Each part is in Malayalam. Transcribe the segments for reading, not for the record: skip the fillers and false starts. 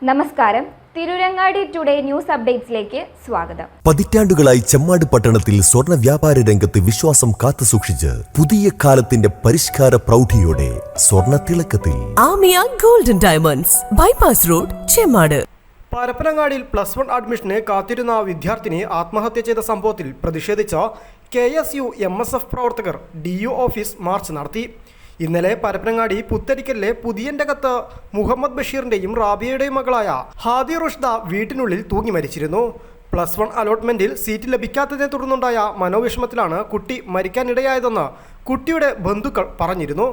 നമസ്കാരം, തിരൂരങ്ങാടി ടുഡേ ന്യൂസ് അപ്ഡേറ്റ്സിലേക്ക് സ്വാഗതം. പതിറ്റാണ്ടുകളായി ചെമ്മാട് പട്ടണത്തിൽ സ്വർണ്ണ വ്യാപാര രംഗത്ത് വിശ്വാസം കാത്തുസൂക്ഷിച്ച് പുതിയ കാലത്തിന്റെ പരിഷ്കാര പ്രൗഢിയോടെ സ്വർണ്ണ തിളക്കത്തിൽ Aamiya golden diamonds, bypass road, Chemmad. പരപ്പനങ്ങാടിയിൽ +1 അഡ്മിഷന് കാത്തിരുന്ന വിദ്യാർത്ഥിനി ആത്മഹത്യ ചെയ്ത സംഭവത്തിൽ പ്രതിഷേധിച്ച KSU MSF പ്രവർത്തകർ DU ഓഫീസ് മാർച്ച് നടത്തി. ഇന്നലെ പരപ്പനങ്ങാടി പുത്തരിക്കലിലെ പുതിയൻ്റെകത്ത് മുഹമ്മദ് ബഷീറിൻ്റെയും റാബിയയുടെയും മകളായ ഹാദി റുഷ്ദ വീട്ടിനുള്ളിൽ തൂങ്ങി മരിച്ചിരുന്നു. +1 അലോട്ട്മെൻറ്റിൽ സീറ്റ് ലഭിക്കാത്തതിനെ തുടർന്നുണ്ടായ മനോവിഷമത്തിലാണ് കുട്ടി മരിക്കാനിടയായതെന്ന് കുട്ടിയുടെ ബന്ധുക്കൾ പറഞ്ഞിരുന്നു.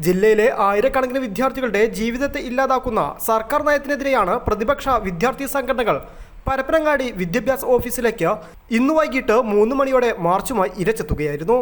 ജില്ലയിലെ ആയിരക്കണക്കിന് വിദ്യാർത്ഥികളുടെ ജീവിതത്തെ ഇല്ലാതാക്കുന്ന സർക്കാർ നയത്തിനെതിരെയാണ് പ്രതിപക്ഷ വിദ്യാർത്ഥി സംഘടനകൾ പരപ്പനങ്ങാടി വിദ്യാഭ്യാസ ഓഫീസിലേക്ക് ഇന്ന് വൈകിട്ട് 3 മണിയോടെ മാർച്ചുമായി ഇരച്ചെത്തുകയായിരുന്നു.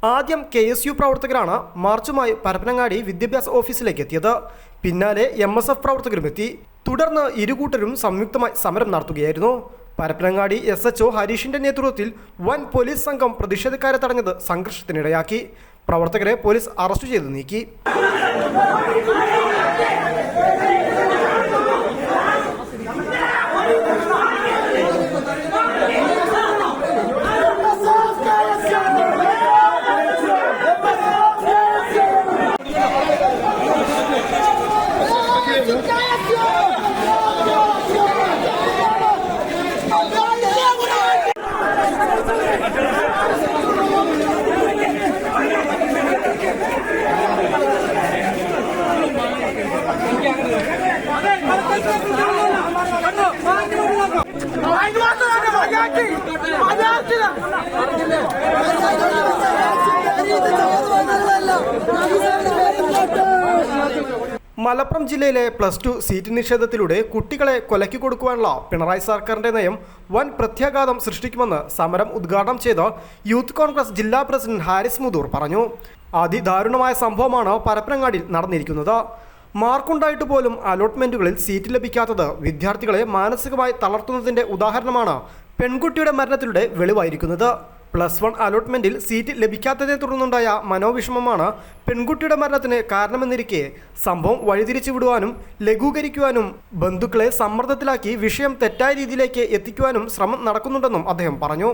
ആദ്യം KSU പ്രവർത്തകരാണ് മാർച്ചുമായി പരപ്പനങ്ങാടി വിദ്യാഭ്യാസ ഓഫീസിലേക്ക് എത്തിയത്. പിന്നാലെ MSF പ്രവർത്തകരും എത്തി. തുടർന്ന് ഇരുകൂട്ടരും സംയുക്തമായി സമരം നടത്തുകയായിരുന്നു. പരപ്പനങ്ങാടി SHO ഹരീഷിന്റെ നേതൃത്വത്തിൽ വൻ പോലീസ് സംഘം പ്രതിഷേധക്കാരെ തടഞ്ഞത് സംഘർഷത്തിനിടയാക്കി. പ്രവർത്തകരെ പോലീസ് അറസ്റ്റ് ചെയ്ത് നീക്കി. മലപ്പുറം ജില്ലയിലെ +2 സീറ്റ് നിഷേധത്തിലൂടെ കുട്ടികളെ കൊലയ്ക്ക് കൊടുക്കുവാനുള്ള പിണറായി സർക്കാരിന്റെ നയം വൻ പ്രത്യാഘാതം സൃഷ്ടിക്കുമെന്ന് സമരം ഉദ്ഘാടനം ചെയ്ത യൂത്ത് കോൺഗ്രസ് ജില്ലാ പ്രസിഡന്റ് ഹാരിസ് മുതൂർ പറഞ്ഞു. അതിദാരുണമായ സംഭവമാണ് പരപ്പനങ്ങാടിയിൽ നടന്നിരിക്കുന്നത്. മാർക്കുണ്ടായിട്ട് പോലും അലോട്ട്മെന്റുകളിൽ സീറ്റ് ലഭിക്കാത്തത് വിദ്യാർത്ഥികളെ മാനസികമായി തളർത്തുന്നതിന്റെ ഉദാഹരണമാണ് പെൺകുട്ടിയുടെ മരണത്തിലൂടെ വെളിവായിരിക്കുന്നത്. +1 അലോട്ട്മെന്റിൽ സീറ്റ് ലഭിക്കാത്തതിനെ തുടർന്നുണ്ടായ മനോവിഷമമാണ് പെൺകുട്ടിയുടെ മരണത്തിന് കാരണമെന്നിരിക്കെ സംഭവം വഴിതിരിച്ചു വിടുവാനും ലഘൂകരിക്കുവാനും ബന്ധുക്കളെ സമ്മർദ്ദത്തിലാക്കി വിഷയം തെറ്റായ രീതിയിലേക്ക് എത്തിക്കുവാനും ശ്രമം നടക്കുന്നുണ്ടെന്നും അദ്ദേഹം പറഞ്ഞു.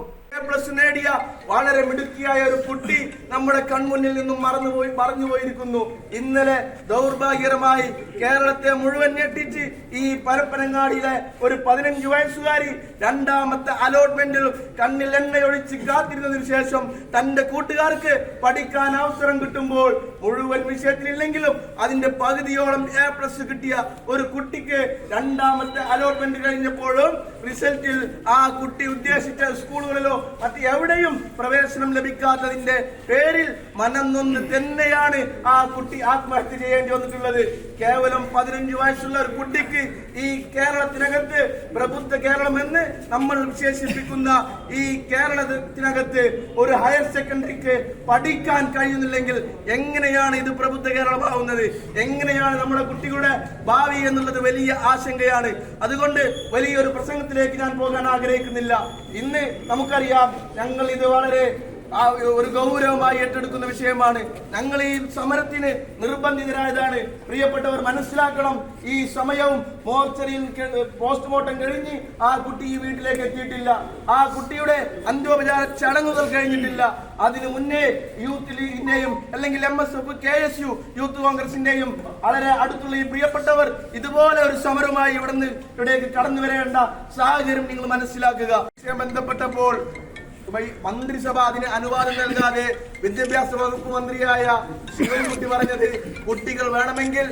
പ്ലസ് നേടിയ വളരെ മിടുക്കിയായ ഒരു കുട്ടി നമ്മുടെ കൺമുന്നിൽ നിന്നും മറന്നുപോയിരിക്കുന്നു. ഇന്നലെ ദൗർഭാഗ്യകരമായി കേരളത്തെ മുഴുവൻ ഞെട്ടിച്ച് ഈ പരപ്പനങ്ങാടിയിലെ ഒരു 15 വയസ്സുകാരി രണ്ടാമത്തെ അലോട്ട്മെന്റിൽ കണ്ണിൽ എണ്ണയൊഴിച്ച് കാത്തിരുന്നതിന് ശേഷം തന്റെ കൂട്ടുകാർക്ക് പഠിക്കാൻ അവസരം കിട്ടുമ്പോൾ മുഴുവൻ വിഷയത്തിലില്ലെങ്കിലും അതിന്റെ പകുതിയോളം A+ കിട്ടിയ ഒരു കുട്ടിക്ക് രണ്ടാമത്തെ അലോട്ട്മെന്റ് കഴിഞ്ഞപ്പോഴും റിസൾട്ടിൽ ആ കുട്ടി ഉദ്ദേശിച്ച സ്കൂളുകളിലോ മറ്റ് എവിടെയും പ്രവേശനം ലഭിക്കാത്തതിന്റെ പേരിൽ മനം നൊന്ന് തന്നെയാണ് ആ കുട്ടി ആത്മഹത്യ ചെയ്യേണ്ടി വന്നിട്ടുള്ളത്. കേവലം 15 വയസ്സുള്ള ഒരു കുട്ടിക്ക് ഈ കേരളത്തിനകത്ത് പ്രബുദ്ധ കേരളം എന്ന് നമ്മൾ വിശേഷിപ്പിക്കുന്ന ഈ കേരളത്തിനകത്ത് ഒരു ഹയർ സെക്കൻഡറിക്ക് പഠിക്കാൻ കഴിയുന്നില്ലെങ്കിൽ എങ്ങനെയാണ് ഇത് പ്രബുദ്ധ കേരളമാവുന്നത്? എങ്ങനെയാണ് നമ്മുടെ കുട്ടികളുടെ ഭാവി എന്നുള്ളത് വലിയ ആശങ്കയാണ്. അതുകൊണ്ട് വലിയൊരു പ്രസംഗത്തിലേക്ക് ഞാൻ പോകാൻ ആഗ്രഹിക്കുന്നില്ല. ഇന്ന് നമുക്കറിയാം, ഞങ്ങൾ ഇത് വളരെ ഒരു ഗൗരവമായി ഏറ്റെടുക്കുന്ന വിഷയമാണ്. ഞങ്ങൾ ഈ സമരത്തിന് നിർബന്ധിതരായതാണ്. പ്രിയപ്പെട്ടവർ മനസ്സിലാക്കണം, ഈ സമയവും മോർച്ചറിയിൽ പോസ്റ്റ്മോർട്ടം കഴിഞ്ഞ് ആ കുട്ടി ഈ വീട്ടിലേക്ക് എത്തിയിട്ടില്ല. ആ കുട്ടിയുടെ അന്ത്യോപചാര ചടങ്ങുകൾ കഴിഞ്ഞിട്ടില്ല. അതിനു മുന്നേ യൂത്ത് ലീഗിന്റെയും അല്ലെങ്കിൽ MSF, KSU, യൂത്ത് കോൺഗ്രസിന്റെയും വളരെ അടുത്തുള്ള ഈ പ്രിയപ്പെട്ടവർ ഇതുപോലെ ഒരു സമരവുമായി ഇവിടേക്ക് കടന്നു വരേണ്ട സാഹചര്യം നിങ്ങൾ മനസ്സിലാക്കുക. വിഷയം ബന്ധപ്പെട്ടപ്പോൾ മന്ത്രിസഭ അതിന് അനുവാദം നൽകാതെ വിദ്യാഭ്യാസ വകുപ്പ് മന്ത്രിയായ ശിവൻകുട്ടി പറഞ്ഞത് കുട്ടികൾ വേണമെങ്കിൽ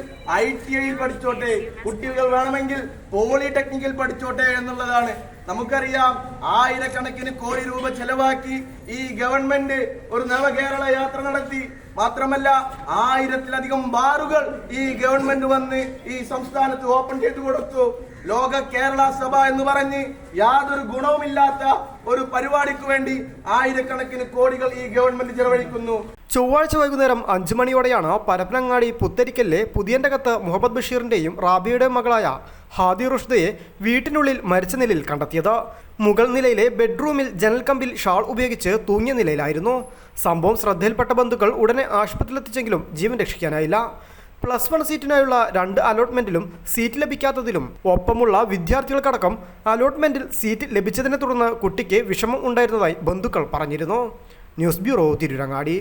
ITIയിൽ പഠിച്ചോട്ടെ, കുട്ടികൾ വേണമെങ്കിൽ പോളിടെക്നിക്കിൽ പഠിച്ചോട്ടെ എന്നുള്ളതാണ്. നമുക്കറിയാം, ആയിരക്കണക്കിന് കോടി രൂപ ചെലവാക്കി ഈ ഗവൺമെന്റ് ഒരു നവകേരള യാത്ര നടത്തി. മാത്രമല്ല 1000-ലധികം ബാറുകൾ ഈ ഗവൺമെന്റ് വന്ന് ഈ സംസ്ഥാനത്ത് ഓപ്പൺ ചെയ്തു കൊടുത്തു. ലോക കേരള സഭ എന്ന് പറഞ്ഞ് യാതൊരു ഗുണവുമില്ലാത്ത ഒരു പരിപാടിക്ക് വേണ്ടി ആയിരക്കണക്കിന് കോടികൾ ഈ ഗവൺമെന്റ് ചെലവഴിക്കുന്നു. ചൊവ്വാഴ്ച വൈകുന്നേരം 5 മണിയോടെയാണ് പരപ്പനങ്ങാടി പുത്തരിക്കലിലെ പുതിയൻ്റകത്ത് മുഹമ്മദ് ബഷീറിന്റെയും റാബിയുടെയും മകളായ ഹാദി റുഷ്ദയെ വീട്ടിനുള്ളിൽ മരിച്ച നിലയിൽ കണ്ടെത്തിയത്. മുകൾ നിലയിലെ ബെഡ്റൂമിൽ ജനൽ കമ്പിൽ ഷാൾ ഉപയോഗിച്ച് തൂങ്ങിയ നിലയിലായിരുന്നു. സംഭവം ശ്രദ്ധയിൽപ്പെട്ട ബന്ധുക്കൾ ഉടനെ ആശുപത്രിയിലെത്തിച്ചെങ്കിലും ജീവൻ രക്ഷിക്കാനായില്ല. +1 സീറ്റിനായുള്ള 2 അലോട്ട്മെന്റിലും സീറ്റ് ലഭിക്കാത്തതിലും ഒപ്പമുള്ള വിദ്യാർത്ഥികൾക്കടക്കം അലോട്ട്മെന്റിൽ സീറ്റ് ലഭിച്ചതിനെ തുടർന്ന് കുട്ടിക്ക് വിഷമം ഉണ്ടായിരുന്നതായി ബന്ധുക്കൾ പറഞ്ഞിരുന്നു. News bureau, Tirurangadi.